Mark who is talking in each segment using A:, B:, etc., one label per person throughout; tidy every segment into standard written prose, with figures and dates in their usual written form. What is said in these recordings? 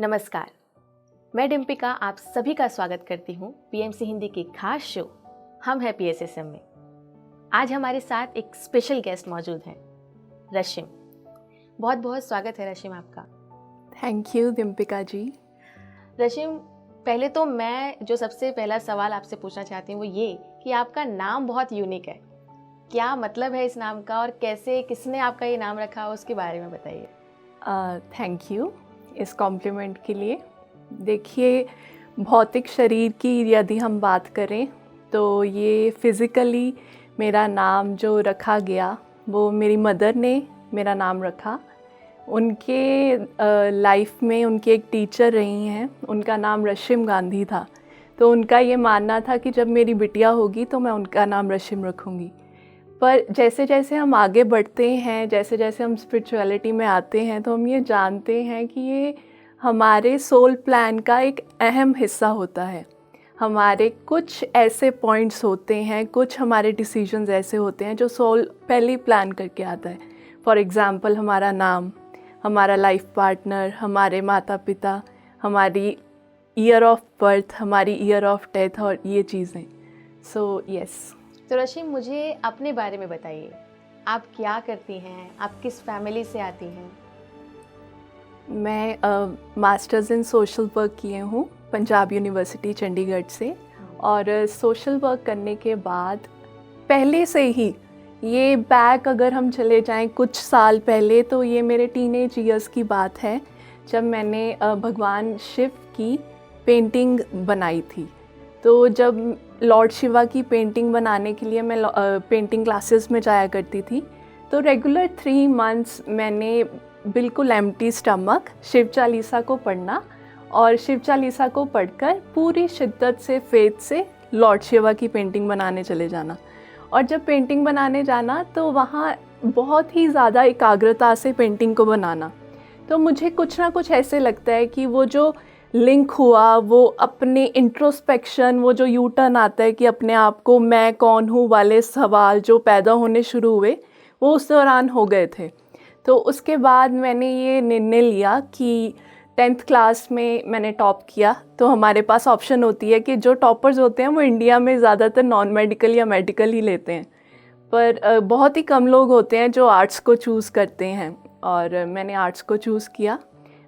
A: नमस्कार, मैं डिम्पिका आप सभी का स्वागत करती हूँ पीएमसी हिंदी के खास शो हम हैं पीएसएसएम में। आज हमारे साथ एक स्पेशल गेस्ट मौजूद हैं, रशिम। बहुत बहुत स्वागत है रशिम आपका।
B: थैंक यू डिम्पिका जी।
A: रशिम, पहले तो मैं जो सबसे पहला सवाल आपसे पूछना चाहती हूँ वो ये कि आपका नाम बहुत यूनिक है। क्या मतलब है इस नाम का और कैसे किसने आपका ये नाम रखा उसके बारे में बताइए।
B: थैंक यू इस कॉम्प्लीमेंट के लिए। देखिए, भौतिक शरीर की यदि हम बात करें तो ये फिज़िकली मेरा नाम जो रखा गया वो मेरी मदर ने मेरा नाम रखा। उनके लाइफ में उनकी एक टीचर रही हैं, उनका नाम रशिम गांधी था। तो उनका ये मानना था कि जब मेरी बिटिया होगी तो मैं उनका नाम रशिम रखूँगी। पर जैसे जैसे हम आगे बढ़ते हैं, जैसे जैसे हम स्पिरिचुअलिटी में आते हैं तो हम ये जानते हैं कि ये हमारे सोल प्लान का एक अहम हिस्सा होता है। हमारे कुछ ऐसे पॉइंट्स होते हैं, कुछ हमारे डिसीजंस ऐसे होते हैं जो सोल पहले ही प्लान करके आता है। फॉर एग्ज़ाम्पल हमारा नाम, हमारा लाइफ पार्टनर, हमारे माता पिता, हमारी ईयर ऑफ बर्थ, हमारी ईयर ऑफ डेथ और ये चीज़ें। So yes.
A: तो रशिम, मुझे अपने बारे में बताइए, आप क्या करती हैं, आप किस फैमिली से आती हैं?
B: मैं मास्टर्स इन सोशल वर्क किए हूँ पंजाब यूनिवर्सिटी चंडीगढ़ से। और सोशल वर्क करने के बाद पहले से ही ये बैक अगर हम चले जाएं कुछ साल पहले तो ये मेरे टीनेज ईयर्स की बात है जब मैंने भगवान शिव की पेंटिंग बनाई थी। तो जब लॉर्ड शिवा की पेंटिंग बनाने के लिए मैं पेंटिंग क्लासेस में जाया करती थी तो रेगुलर 3 मंथ्स मैंने बिल्कुल एम्प्टी स्टमक शिव चालीसा को पढ़ना और शिव चालीसा को पढ़कर पूरी शिद्दत से फेथ से लॉर्ड शिवा की पेंटिंग बनाने चले जाना। और जब पेंटिंग बनाने जाना तो वहाँ बहुत ही ज़्यादा एकाग्रता से पेंटिंग को बनाना। तो मुझे कुछ ना कुछ ऐसे लगता है कि वो जो लिंक हुआ, वो अपने इंट्रोस्पेक्शन, वो जो यू टर्न आता है कि अपने आप को मैं कौन हूँ वाले सवाल जो पैदा होने शुरू हुए वो उस दौरान हो गए थे। तो उसके बाद मैंने ये निर्णय लिया कि 10th क्लास में मैंने टॉप किया। तो हमारे पास ऑप्शन होती है कि जो टॉपर्स होते हैं वो इंडिया में ज़्यादातर नॉन मेडिकल या मेडिकल ही लेते हैं, पर बहुत ही कम लोग होते हैं जो आर्ट्स को चूज़ करते हैं और मैंने आर्ट्स को चूज़ किया।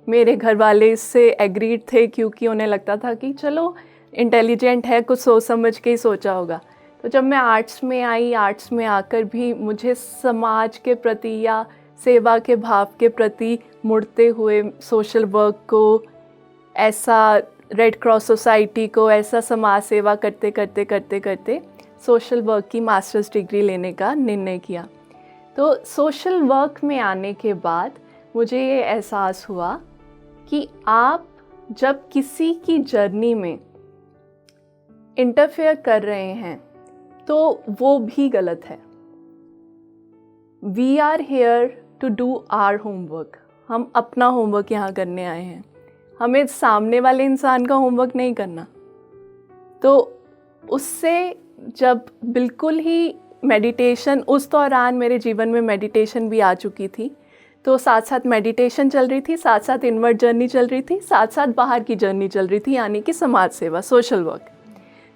B: मेरे घर वाले इससे एग्रीड थे क्योंकि उन्हें लगता था कि चलो इंटेलिजेंट है, कुछ सोच समझ के ही सोचा होगा। तो जब मैं आर्ट्स में आई, आर्ट्स में आकर भी मुझे समाज के प्रति या सेवा के भाव के प्रति मुड़ते हुए सोशल वर्क को, ऐसा रेड क्रॉस सोसाइटी को, ऐसा समाज सेवा करते करते करते करते सोशल वर्क की मास्टर्स डिग्री लेने का निर्णय किया। तो सोशल वर्क में आने के बाद मुझे ये एहसास हुआ कि आप जब किसी की जर्नी में इंटरफेयर कर रहे हैं तो वो भी गलत है। We are here to do our homework. हम अपना होमवर्क यहाँ करने आए हैं, हमें सामने वाले इंसान का होमवर्क नहीं करना। तो उससे जब बिल्कुल ही मेडिटेशन, उस दौरान मेरे जीवन में मेडिटेशन भी आ चुकी थी, तो साथ साथ मेडिटेशन चल रही थी, साथ साथ इनवर्ट जर्नी चल रही थी, साथ साथ बाहर की जर्नी चल रही थी, यानी कि समाज सेवा, सोशल वर्क।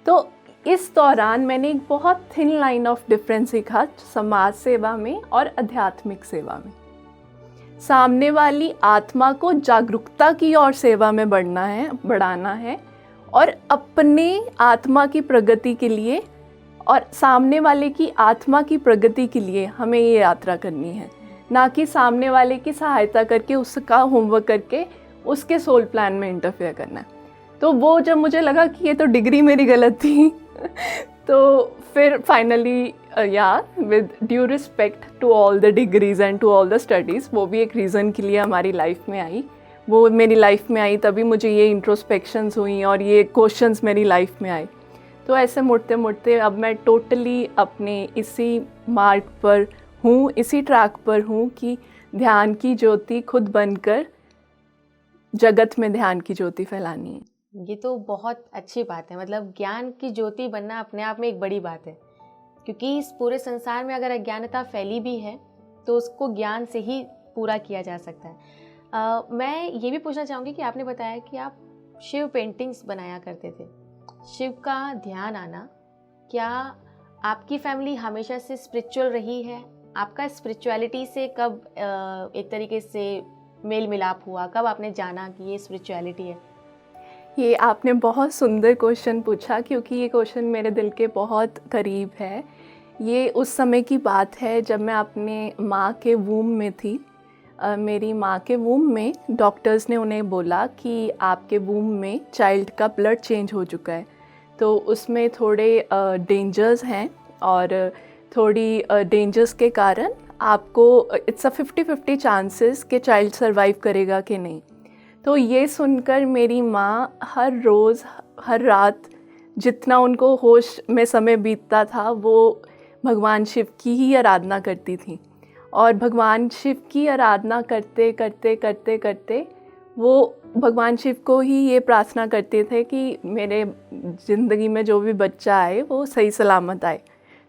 B: तो इस दौरान मैंने एक बहुत थिन लाइन ऑफ डिफरेंस सीखा समाज सेवा में और आध्यात्मिक सेवा में। सामने वाली आत्मा को जागरूकता की और सेवा में बढ़ाना है और अपने आत्मा की प्रगति के लिए और सामने वाले की आत्मा की प्रगति के लिए हमें ये यात्रा करनी है, ना कि सामने वाले की सहायता करके, उसका होमवर्क करके उसके सोल प्लान में इंटरफेयर करना है। तो वो जब मुझे लगा कि ये तो डिग्री मेरी गलत थी तो फिर finally with due respect to all the degrees and to all the studies, वो भी एक रीज़न के लिए हमारी लाइफ में आई। वो मेरी लाइफ में आई तभी मुझे ये इंट्रोस्पेक्शंस हुई और ये क्वेश्चंस मेरी लाइफ में आए। तो ऐसे मुड़ते मुड़ते अब मैं टोटली अपने इसी मार्ग पर हूँ, इसी ट्रैक पर हूँ कि ध्यान की ज्योति खुद बनकर जगत में ध्यान की ज्योति फैलानी है।
A: ये तो बहुत अच्छी बात है। मतलब ज्ञान की ज्योति बनना अपने आप में एक बड़ी बात है, क्योंकि इस पूरे संसार में अगर अज्ञानता फैली भी है तो उसको ज्ञान से ही पूरा किया जा सकता है। मैं ये भी पूछना चाहूँगी कि आपने बताया कि आप शिव पेंटिंग्स बनाया करते थे। शिव का ध्यान आना, क्या आपकी फैमिली हमेशा से स्पिरिचुअल रही है? आपका स्पिरिचुअलिटी से कब एक तरीके से मेल मिलाप हुआ? कब आपने जाना कि ये स्पिरिचुअलिटी है?
B: ये आपने बहुत सुंदर क्वेश्चन पूछा, क्योंकि ये क्वेश्चन मेरे दिल के बहुत करीब है। ये उस समय की बात है जब मैं अपने माँ के वूम में थी। मेरी माँ के वूम में डॉक्टर्स ने उन्हें बोला कि आपके वूम में चाइल्ड का ब्लड चेंज हो चुका है, तो उसमें थोड़े डेंजर्स हैं, और थोड़ी डेंजर्स के कारण आपको इट्स अ 50-50 चांसेस कि चाइल्ड सर्वाइव करेगा कि नहीं। तो ये सुनकर मेरी माँ हर रोज़ हर रात जितना उनको होश में समय बीतता था वो भगवान शिव की ही आराधना करती थी। और भगवान शिव की आराधना करते करते करते करते वो भगवान शिव को ही ये प्रार्थना करते थे कि मेरे ज़िंदगी में जो भी बच्चा आए वो सही सलामत आए।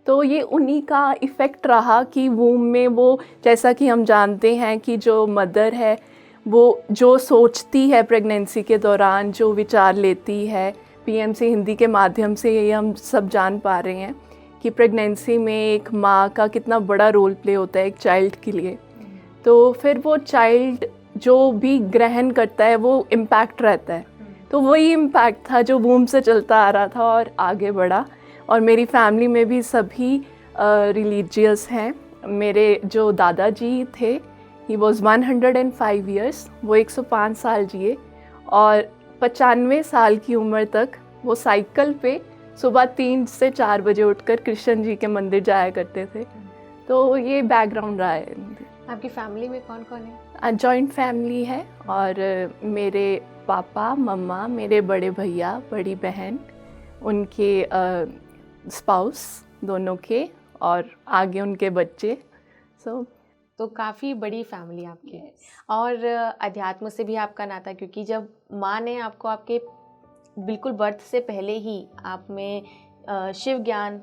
B: तो ये उन्हीं का इफ़ेक्ट रहा कि वूम में वो, जैसा कि हम जानते हैं कि जो मदर है वो जो सोचती है प्रेगनेंसी के दौरान, जो विचार लेती है, पीएमसी हिंदी के माध्यम से ये हम सब जान पा रहे हैं कि प्रेगनेंसी में एक माँ का कितना बड़ा रोल प्ले होता है एक चाइल्ड के लिए। तो फिर वो चाइल्ड जो भी ग्रहण करता है वो इम्पैक्ट रहता है। तो वही इम्पैक्ट था जो वूम से चलता आ रहा था और आगे बढ़ा। और मेरी फैमिली में भी सभी रिलीजियस हैं। मेरे जो दादाजी थे, ही वॉज़ 105 ईयर्स, वो 105 साल जिए, और 95 साल की उम्र तक वो साइकिल पे सुबह 3 से 4 बजे उठकर कृष्ण जी के मंदिर जाया करते थे। तो ये बैकग्राउंड रहा है।
A: आपकी फैमिली में कौन कौन है?
B: जॉइंट फैमिली है, और मेरे पापा मम्मा, मेरे बड़े भैया, बड़ी बहन, उनके स्पाउस दोनों के, और आगे उनके बच्चे।
A: तो काफ़ी बड़ी फैमिली आपकी। और अध्यात्म से भी आपका नाता, क्योंकि जब माँ ने आपको आपके बिल्कुल बर्थ से पहले ही आप में शिव ज्ञान,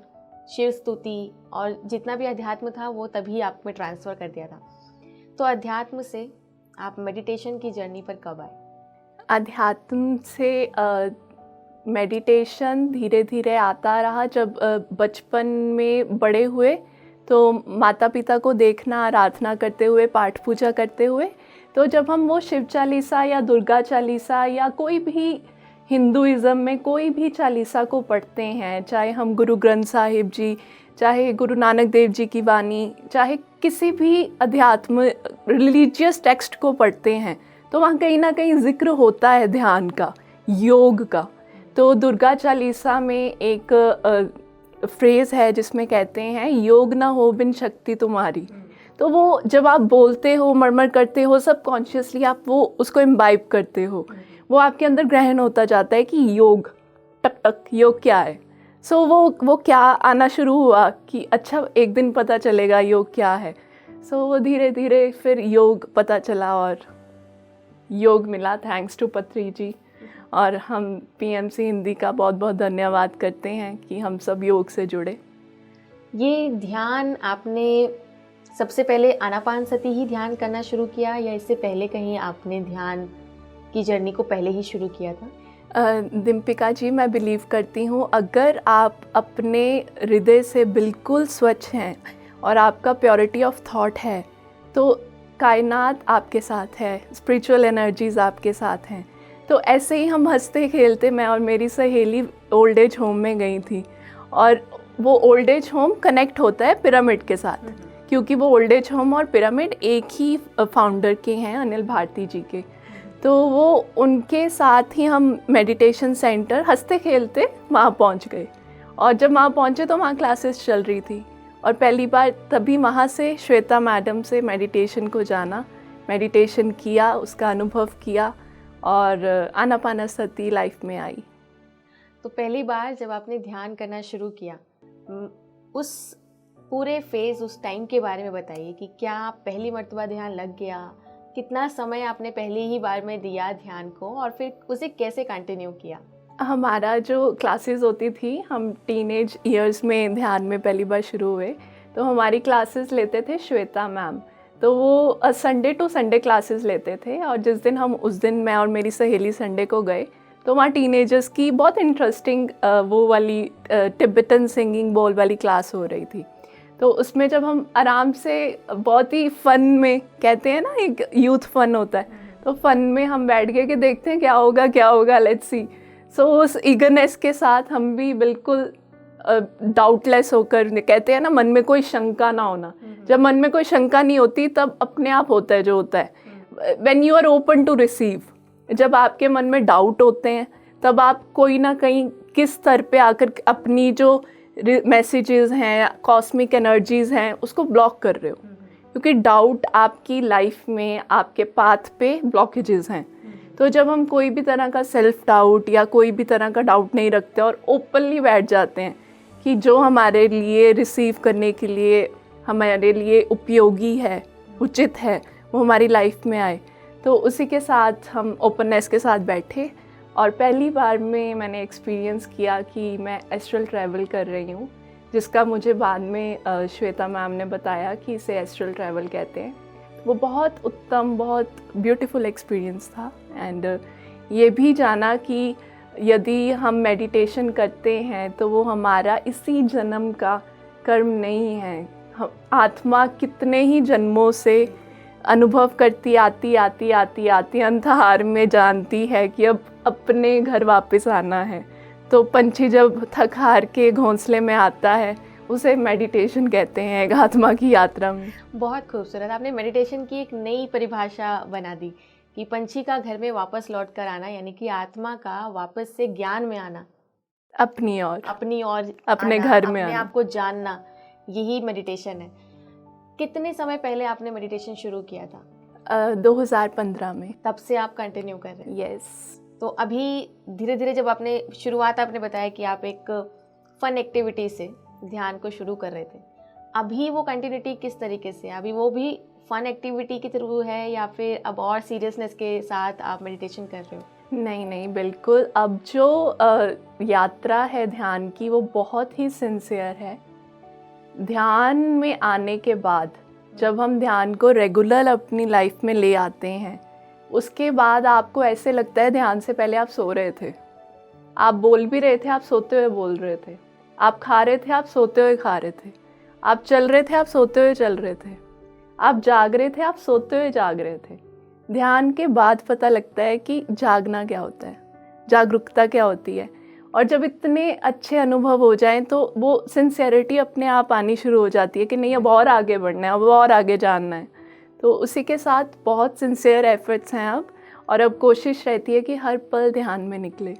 A: शिव स्तुति और जितना भी अध्यात्म था वो तभी आप में ट्रांसफ़र कर दिया था। तो अध्यात्म से आप मेडिटेशन की जर्नी पर कब आए?
B: अध्यात्म से मेडिटेशन धीरे धीरे आता रहा। जब बचपन में बड़े हुए तो माता पिता को देखना, आराधना करते हुए, पाठ पूजा करते हुए, तो जब हम वो शिव चालीसा या दुर्गा चालीसा या कोई भी हिंदुइज़्म में कोई भी चालीसा को पढ़ते हैं, चाहे हम गुरु ग्रंथ साहिब जी, चाहे गुरु नानक देव जी की वाणी, चाहे किसी भी अध्यात्म रिलीजियस टेक्स्ट को पढ़ते हैं, तो वहाँ कहीं ना कहीं जिक्र होता है ध्यान का, योग का। तो दुर्गा चालीसा में एक फ्रेज़ है जिसमें कहते हैं, योग ना हो बिन शक्ति तुम्हारी। तो वो जब आप बोलते हो, मर्मर करते हो, सब कॉन्शियसली आप वो उसको इम्बाइब करते हो, वो आपके अंदर ग्रहण होता जाता है कि योग, टक टक योग क्या है। सो वो क्या आना शुरू हुआ कि अच्छा एक दिन पता चलेगा योग क्या है। सो वो धीरे धीरे फिर योग पता चला और योग मिला, थैंक्स टू पत्री जी। और हम पीएमसी हिंदी का बहुत बहुत धन्यवाद करते हैं कि हम सब योग से जुड़े।
A: ये ध्यान आपने सबसे पहले आनापानसती ही ध्यान करना शुरू किया, या इससे पहले कहीं आपने ध्यान की जर्नी को पहले ही शुरू किया था?
B: दीपिका जी, मैं बिलीव करती हूँ अगर आप अपने हृदय से बिल्कुल स्वच्छ हैं और आपका प्योरिटी ऑफ थॉट है तो कायनात आपके साथ है, स्पिरिचुअल एनर्जीज़ आपके साथ हैं। तो ऐसे ही हम हंसते खेलते, मैं और मेरी सहेली ओल्ड एज होम में गई थी, और वो ओल्ड एज होम कनेक्ट होता है पिरामिड के साथ, क्योंकि वो ओल्ड एज होम और पिरामिड एक ही फाउंडर के हैं, अनिल भारती जी के। तो वो उनके साथ ही हम मेडिटेशन सेंटर हंसते खेलते वहाँ पहुँच गए, और जब वहाँ पहुँचे तो वहाँ क्लासेस चल रही थी, और पहली बार तभी वहाँ से श्वेता मैडम से मेडिटेशन को जाना, मेडिटेशन किया, उसका अनुभव किया, और आनापानसती लाइफ में आई।
A: तो पहली बार जब आपने ध्यान करना शुरू किया, उस पूरे फेज़, उस टाइम के बारे में बताइए कि क्या पहली मर्तबा ध्यान लग गया, कितना समय आपने पहली ही बार में दिया ध्यान को, और फिर उसे कैसे कंटिन्यू किया?
B: हमारा जो क्लासेस होती थी, हम टीनेज ईयर्स में ध्यान में पहली बार शुरू हुए, तो हमारी क्लासेस लेते थे श्वेता मैम। तो वो संडे टू संडे क्लासेस लेते थे, और जिस दिन हम उस दिन मैं और मेरी सहेली संडे को गए तो वहाँ टीनेजर्स की बहुत इंटरेस्टिंग वो वाली तिब्बतन सिंगिंग बोल वाली क्लास हो रही थी। तो उसमें जब हम आराम से बहुत ही फ़न में, कहते हैं ना एक यूथ फन होता है, तो फ़न में हम बैठ गए कि देखते हैं क्या होगा लेट्स सी। सो उस ईगरनेस के साथ हम भी बिल्कुल डाउटलेस होकर, कहते हैं ना मन में कोई शंका ना होना, जब मन में कोई शंका नहीं होती तब अपने आप होता है जो होता है। When you are open to receive, जब आपके मन में डाउट होते हैं तब आप कोई ना कहीं किस स्तर पे आकर अपनी जो मैसेजेस हैं, कॉस्मिक एनर्जीज़ हैं, उसको ब्लॉक कर रहे हो, क्योंकि डाउट आपकी लाइफ में, आपके पाथ पे ब्लॉकेजेस हैं। तो जब हम कोई भी तरह का सेल्फ डाउट या कोई भी तरह का डाउट नहीं रखते और ओपनली बैठ जाते हैं कि जो हमारे लिए रिसीव करने के लिए, हमारे लिए उपयोगी है, उचित है, वो हमारी लाइफ में आए, तो उसी के साथ हम ओपननेस के साथ बैठे। और पहली बार में मैंने एक्सपीरियंस किया कि मैं एस्ट्रल ट्रैवल कर रही हूँ, जिसका मुझे बाद में श्वेता मैम ने बताया कि इसे एस्ट्रल ट्रैवल कहते हैं। वो बहुत उत्तम, बहुत ब्यूटीफुल एक्सपीरियंस था। एंड ये भी जाना कि यदि हम मेडिटेशन करते हैं तो वो हमारा इसी जन्म का कर्म नहीं है। हम आत्मा कितने ही जन्मों से अनुभव करती आती अंतहार में जानती है कि अब अपने घर वापस आना है। तो पंछी जब थक हार के घोंसले में आता है, उसे मेडिटेशन कहते हैं, एक आत्मा की यात्रा में।
A: बहुत खूबसूरत, आपने मेडिटेशन की एक नई परिभाषा बना दी कि पंछी का घर में वापस लौट कर आना, यानी कि आत्मा का वापस से ज्ञान में आना,
B: अपनी और अपने घर में
A: अपने आप को जानना, यही मेडिटेशन है। कितने समय पहले आपने मेडिटेशन शुरू किया था?
B: 2015 में।
A: तब से आप कंटिन्यू कर रहे हैं?
B: यस।
A: तो अभी धीरे धीरे जब आपने शुरुआत, आपने बताया कि आप एक फन एक्टिविटी से ध्यान को शुरू कर रहे थे, अभी वो कंटिन्यूटी किस तरीके से, अभी वो भी फन एक्टिविटी के थ्रू है या फिर अब और सीरियसनेस के साथ आप मेडिटेशन कर रहे हो?
B: नहीं, बिल्कुल। अब जो यात्रा है ध्यान की, वो बहुत ही सिंसियर है। ध्यान में आने के बाद जब हम ध्यान को रेगुलर अपनी लाइफ में ले आते हैं, उसके बाद आपको ऐसे लगता है ध्यान से पहले आप सो रहे थे, आप बोल भी रहे थे, आप सोते हुए बोल रहे थे, आप खा रहे थे, आप सोते हुए खा रहे थे, आप चल रहे थे, आप सोते हुए चल रहे थे, आप जाग रहे थे, आप सोते हुए जाग रहे थे। ध्यान के बाद पता लगता है कि जागना क्या होता है, जागरूकता क्या होती है। और जब इतने अच्छे अनुभव हो जाएं तो वो सिंसियरिटी अपने आप आनी शुरू हो जाती है कि नहीं, अब और आगे बढ़ना है, अब और आगे जानना है। तो उसी के साथ बहुत सिंसियर एफर्ट्स हैं अब, और अब कोशिश रहती है कि हर पल ध्यान में निकले।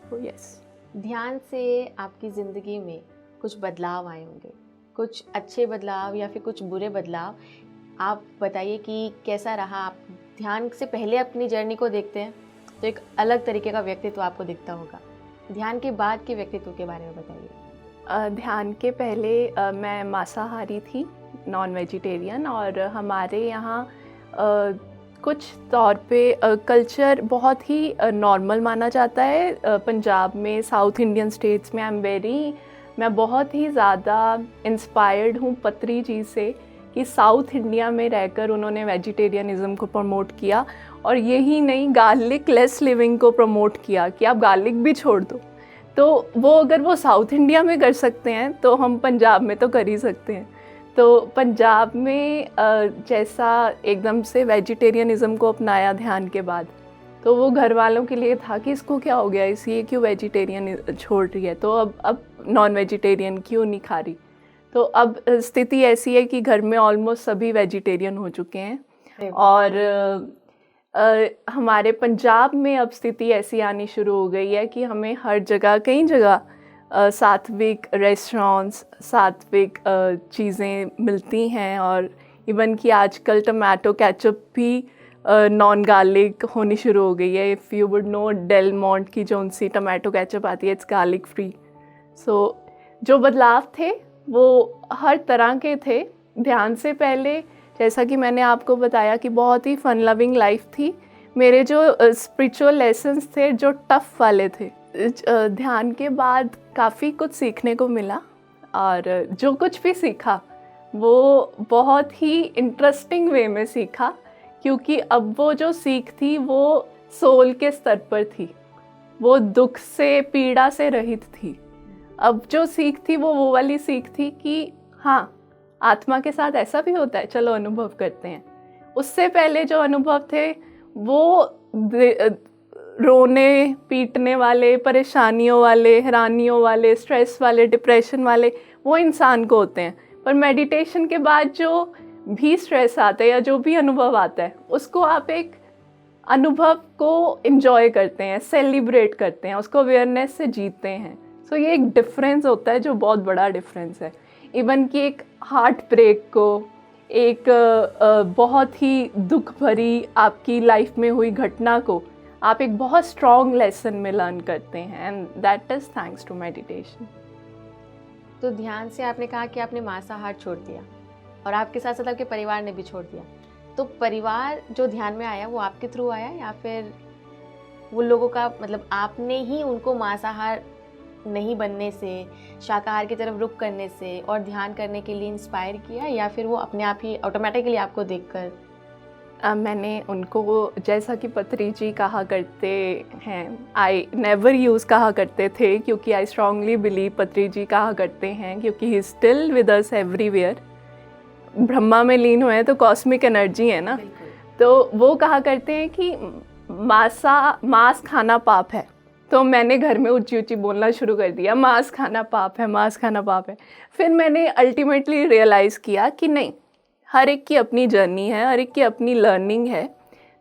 B: तो यस,
A: ध्यान से आपकी ज़िंदगी में कुछ बदलाव आए होंगे, कुछ अच्छे बदलाव या फिर कुछ बुरे बदलाव। आप बताइए कि कैसा रहा। आप ध्यान से पहले अपनी जर्नी को देखते हैं तो एक अलग तरीके का व्यक्तित्व आपको दिखता होगा, ध्यान के बाद के व्यक्तित्व के बारे में बताइए।
B: ध्यान के पहले मैं मांसाहारी थी, नॉन वेजिटेरियन, और हमारे यहाँ कुछ तौर पे कल्चर बहुत ही नॉर्मल माना जाता है। पंजाब में, साउथ इंडियन स्टेट्स में मैं बहुत ही ज़्यादा इंस्पायर्ड हूँ पत्री जी से कि साउथ इंडिया में रहकर उन्होंने वेजिटेरियनिज़म को प्रमोट किया, और यही नहीं, गार्लिक लेस लिविंग को प्रमोट किया कि आप गार्लिक भी छोड़ दो। तो वो अगर वो साउथ इंडिया में कर सकते हैं तो हम पंजाब में तो कर ही सकते हैं। तो पंजाब में जैसा एकदम से वेजिटेरियनिज़म को अपनाया ध्यान के बाद, तो वो घर वालों के लिए था कि इसको क्या हो गया, ये क्यों वेजिटेरियन छोड़ रही है, तो अब नॉन वेजिटेरियन क्यों नहीं खा रही। तो अब स्थिति ऐसी है कि घर में ऑलमोस्ट सभी वेजिटेरियन हो चुके हैं, और हमारे पंजाब में अब स्थिति ऐसी आनी शुरू हो गई है कि हमें हर जगह, कई जगह सात्विक रेस्टोरेंट्स, सात्विक चीज़ें मिलती हैं, और इवन कि आजकल टमाटो केचप भी नॉन गार्लिक होनी शुरू हो गई है। If you would know, Del Monte की जो सी टमाटो केचप आती है, इट्स गार्लिक फ्री। सो जो बदलाव थे वो हर तरह के थे। ध्यान से पहले, जैसा कि मैंने आपको बताया कि बहुत ही फन लविंग लाइफ थी। मेरे जो स्पिरिचुअल लेसन्स थे जो टफ़ वाले थे। ध्यान के बाद काफ़ी कुछ सीखने को मिला, और जो कुछ भी सीखा वो बहुत ही इंटरेस्टिंग वे में सीखा, क्योंकि अब वो जो सीख थी वो सोल के स्तर पर थी, वो दुख से पीड़ा से रहित थी। अब जो सीख थी वो वाली सीख थी कि हाँ, आत्मा के साथ ऐसा भी होता है, चलो अनुभव करते हैं। उससे पहले जो अनुभव थे वो रोने पीटने वाले, परेशानियों वाले, हैरानियों वाले, स्ट्रेस वाले, डिप्रेशन वाले, वो इंसान को होते हैं। पर मेडिटेशन के बाद जो भी स्ट्रेस आता है या जो भी अनुभव आता है, उसको आप एक अनुभव को एंजॉय करते हैं, सेलिब्रेट करते हैं, उसको अवेयरनेस से जीते हैं। सो ये एक डिफरेंस होता है जो बहुत बड़ा डिफरेंस है। इवन कि एक हार्ट ब्रेक को, एक बहुत ही दुख भरी आपकी लाइफ में हुई घटना को आप एक बहुत स्ट्रॉन्ग लेसन में लर्न करते हैं, and that is thanks to meditation.
A: तो ध्यान से आपने कहा कि आपने मांसाहार छोड़ दिया और आपके साथ साथ आपके परिवार ने भी छोड़ दिया। तो परिवार जो ध्यान में आया वो आपके थ्रू आया या फिर वो लोगों का, मतलब आपने ही उनको मांसाहार नहीं बनने से, शाकाहार की तरफ रुख करने से और ध्यान करने के लिए इंस्पायर किया, या फिर वो अपने आप ही ऑटोमेटिकली आपको देखकर?
B: मैंने उनको, जैसा कि पत्री जी कहा करते हैं, आई नेवर यूज़ कहा करते थे, क्योंकि आई स्ट्रांगली बिलीव, पत्री जी कहा करते हैं क्योंकि he still with us everywhere, Brahma में लीन हुए हैं तो कॉस्मिक एनर्जी है ना, तो वो कहा करते हैं कि मांस खाना पाप है। तो मैंने घर में ऊंची ऊंची बोलना शुरू कर दिया, मांस खाना पाप है, मांस खाना पाप है। फिर मैंने अल्टीमेटली रियलाइज़ किया कि नहीं, हर एक की अपनी जर्नी है, हर एक की अपनी लर्निंग है,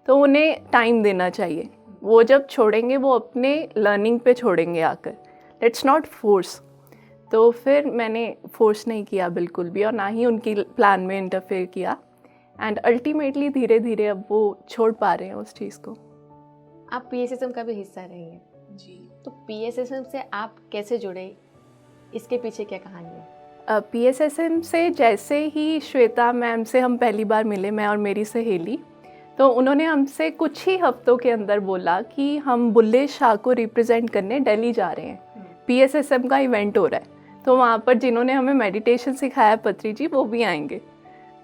B: तो उन्हें टाइम देना चाहिए। वो जब छोड़ेंगे वो अपने लर्निंग पे छोड़ेंगे आकर, लेट्स नॉट फोर्स। तो फिर मैंने फोर्स नहीं किया बिल्कुल भी, और ना ही उनकी प्लान में इंटरफेयर किया, एंड अल्टीमेटली धीरे धीरे अब वो छोड़ पा रहे हैं उस चीज़ को।
A: आप PSSM का भी हिस्सा रही हैं
B: जी।
A: तो PSSM से आप कैसे जुड़े, इसके पीछे क्या कहानी है?
B: PSSM से जैसे ही श्वेता मैम से हम पहली बार मिले, मैं और मेरी सहेली, तो उन्होंने हमसे कुछ ही हफ्तों के अंदर बोला कि हम बुल्ले शाह को रिप्रेजेंट करने दिल्ली जा रहे हैं, PSSM का इवेंट हो रहा है, तो वहाँ पर जिन्होंने हमें मेडिटेशन सिखाया पत्री जी, वो भी आएंगे।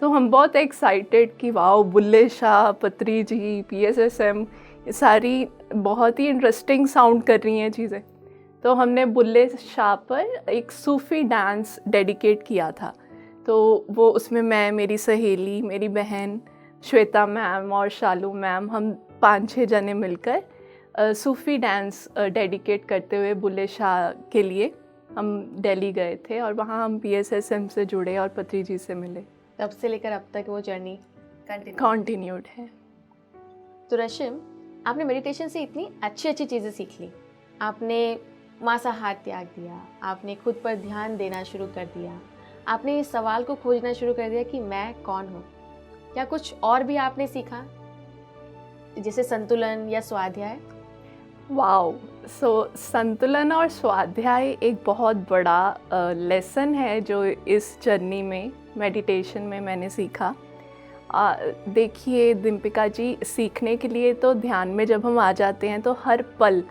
B: तो हम बहुत एक्साइटेड कि वाओ, बुल्ले शाह, पत्री जी, PSSM, ये सारी बहुत ही इंटरेस्टिंग साउंड कर रही हैं चीज़ें। तो हमने बुल्ले शाह पर एक सूफ़ी डांस डेडिकेट किया था, तो वो उसमें मैं, मेरी सहेली, मेरी बहन श्वेता मैम और शालू मैम, हम 5-6 जने मिलकर सूफ़ी डांस डेडिकेट करते हुए बुल्ले शाह के लिए हम दिल्ली गए थे, और वहाँ हम PSSM से जुड़े और पत्री जी से मिले।
A: तब से लेकर अब तक वो जर्नी
B: कॉन्टिन्यूड है।
A: तो रशिम, आपने मेडिटेशन से इतनी अच्छी अच्छी चीज़ें सीख ली, आपने मांसाहार त्याग दिया, आपने खुद पर ध्यान देना शुरू कर दिया, आपने इस सवाल को खोजना शुरू कर दिया कि मैं कौन हूँ। क्या कुछ और भी आपने सीखा, जैसे संतुलन या स्वाध्याय?
B: वाओ, सो संतुलन और स्वाध्याय एक बहुत बड़ा लेसन है जो इस जर्नी में, मेडिटेशन में मैंने सीखा। देखिए दीपिका जी, सीखने के लिए तो ध्यान में जब हम आ जाते हैं तो हर पल,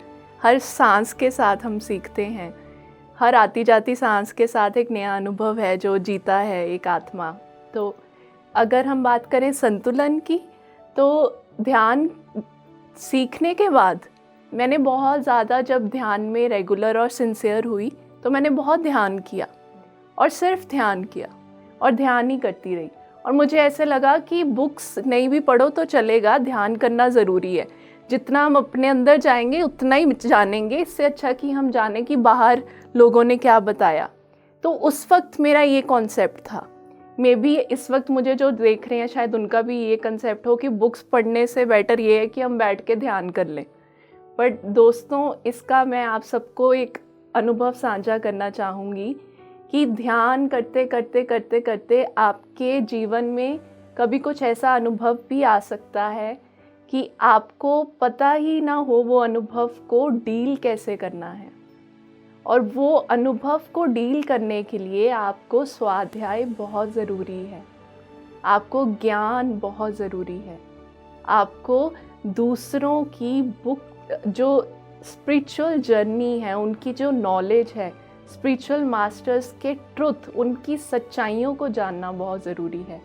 B: हर सांस के साथ हम सीखते हैं, हर आती जाती सांस के साथ एक नया अनुभव है जो जीता है एक आत्मा। तो अगर हम बात करें संतुलन की, तो ध्यान सीखने के बाद मैंने बहुत ज़्यादा, जब ध्यान में रेगुलर और सिंसियर हुई, तो मैंने बहुत ध्यान किया और सिर्फ ध्यान किया और ध्यान ही करती रही। और मुझे ऐसे लगा कि बुक्स नहीं भी पढ़ो तो चलेगा, ध्यान करना ज़रूरी है। जितना हम अपने अंदर जाएंगे उतना ही जानेंगे, इससे अच्छा कि हम जाने कि बाहर लोगों ने क्या बताया। तो उस वक्त मेरा ये कॉन्सेप्ट था। मे बी इस वक्त मुझे जो देख रहे हैं शायद उनका भी ये कंसेप्ट हो कि बुक्स पढ़ने से बेटर ये है कि हम बैठ के ध्यान कर लें। बट दोस्तों, इसका मैं आप सबको एक अनुभव साझा करना चाहूँगी कि ध्यान करते करते करते करते आपके जीवन में कभी कुछ ऐसा अनुभव भी आ सकता है कि आपको पता ही ना हो वो अनुभव को डील कैसे करना है। और वो अनुभव को डील करने के लिए आपको स्वाध्याय बहुत ज़रूरी है, आपको ज्ञान बहुत ज़रूरी है, आपको दूसरों की बुक, जो स्पिरिचुअल जर्नी है, उनकी जो नॉलेज है स्पिरिचुअल मास्टर्स के ट्रुथ, उनकी सच्चाइयों को जानना बहुत ज़रूरी है,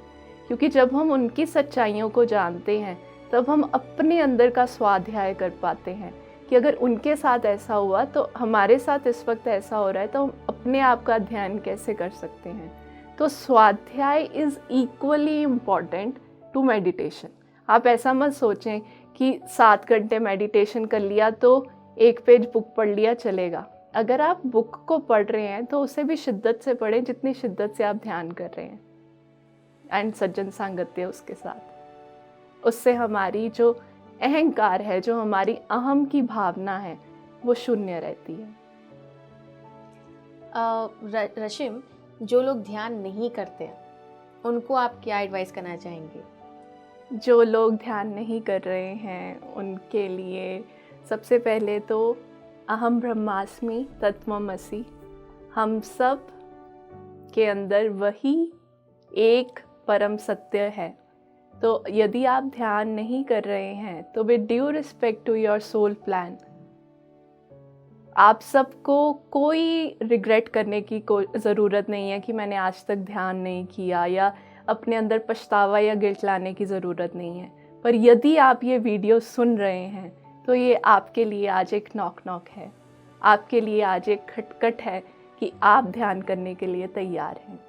B: क्योंकि जब हम उनकी सच्चाइयों को जानते हैं तब हम अपने अंदर का स्वाध्याय कर पाते हैं कि अगर उनके साथ ऐसा हुआ तो हमारे साथ इस वक्त ऐसा हो रहा है, तो हम अपने आप का अध्ययन कैसे कर सकते हैं। तो swadhyaya is equally important to meditation. आप ऐसा मत सोचें कि 7 घंटे मेडिटेशन कर लिया तो 1 पेज बुक पढ़ लिया चलेगा। अगर आप बुक को पढ़ रहे हैं तो उसे भी शिद्दत से पढ़ें जितनी शिद्दत से आप ध्यान कर रहे हैं, एंड सज्जन सांगत्य उसके साथ। उससे हमारी जो अहंकार है, जो हमारी अहम की भावना है, वो शून्य रहती है।
A: रशिम, जो लोग ध्यान नहीं करते उनको आप क्या एडवाइस करना चाहेंगे?
B: जो लोग ध्यान नहीं कर रहे हैं उनके लिए सबसे पहले तो अहम ब्रह्मास्मि तत्त्वमसि, हम सब के अंदर वही एक परम सत्य है। तो यदि आप ध्यान नहीं कर रहे हैं तो with due respect to your soul plan, आप सबको कोई रिग्रेट करने की कोई ज़रूरत नहीं है कि मैंने आज तक ध्यान नहीं किया, या अपने अंदर पछतावा या गिल्ट लाने की ज़रूरत नहीं है। पर यदि आप ये वीडियो सुन रहे हैं तो ये आपके लिए आज एक नॉक है, आपके लिए आज एक खटखट है कि आप ध्यान करने के लिए तैयार हैं।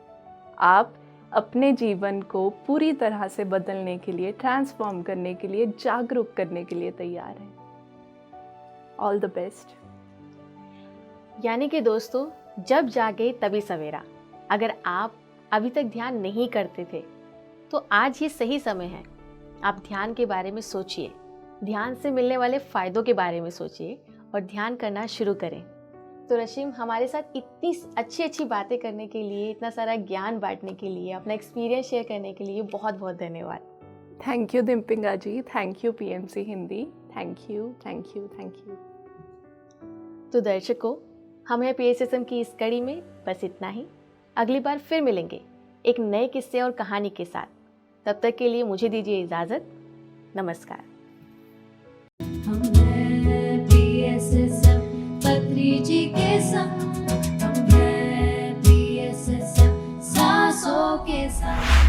B: आप अपने जीवन को पूरी तरह से बदलने के लिए, ट्रांसफॉर्म करने के लिए, जागरूक करने के लिए तैयार हैं। All the best.
A: यानी कि दोस्तों, जब जागे तभी सवेरा। अगर आप अभी तक ध्यान नहीं करते थे तो आज ये सही समय है। आप ध्यान के बारे में सोचिए, ध्यान से मिलने वाले फ़ायदों के बारे में सोचिए और ध्यान करना शुरू करें। तो रशीम, हमारे साथ इतनी अच्छी बातें करने के लिए, इतना सारा ज्ञान बांटने के लिए, अपना एक्सपीरियंस शेयर करने के लिए बहुत बहुत धन्यवाद।
B: थैंक यू दिम्पिंगा ji, thank you PMC Hindi, thank you.
A: तो दर्शकों, हम हैं PSSM की इस कड़ी में बस इतना ही। अगली बार फिर मिलेंगे एक नए किस्से और कहानी के साथ। तब तक के लिए मुझे दीजिए इजाज़त। नमस्कार।
C: हम हैं PSSM पत्री जी के संग, हम हैं PSSM सांसों के संग।